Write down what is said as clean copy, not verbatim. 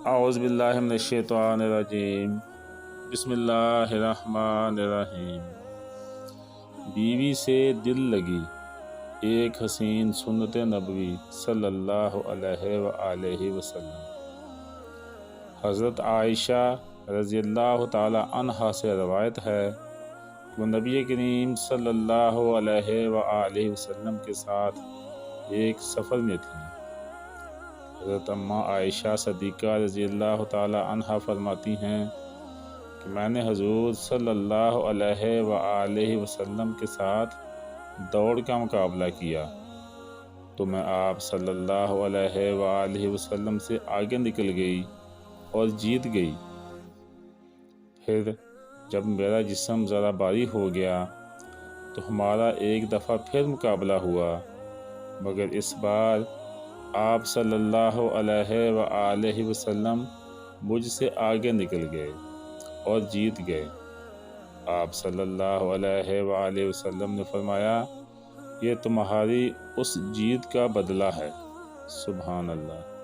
اعوذ باللہ من الشیطان الرجیم بسم اللہ الرحمن الرحیم۔ بیوی سے دل لگی ایک حسین سنت نبوی صلی اللہ علیہ وآلہ وسلم۔ حضرت عائشہ رضی اللہ تعالی عنہا سے روایت ہے کہ وہ نبی کریم صلی اللہ علیہ وآلہ وسلم کے ساتھ ایک سفر میں تھیں۔ حضرت اماں عائشہ صدیقہ رضی اللہ تعالی عنہا فرماتی ہیں کہ میں نے حضور صلی اللہ علیہ وآلہ وسلم کے ساتھ دوڑ کا مقابلہ کیا تو میں آپ صلی اللہ علیہ وآلہ وسلم سے آگے نکل گئی اور جیت گئی۔ پھر جب میرا جسم ذرا بھاری ہو گیا تو ہمارا ایک دفعہ پھر مقابلہ ہوا، مگر اس بار آپ صلی اللہ علیہ وآلہ وسلم مجھ سے آگے نکل گئے اور جیت گئے۔ آپ صلی اللہ علیہ وآلہ وسلم نے فرمایا، یہ تمہاری اس جیت کا بدلہ ہے۔ سبحان اللہ۔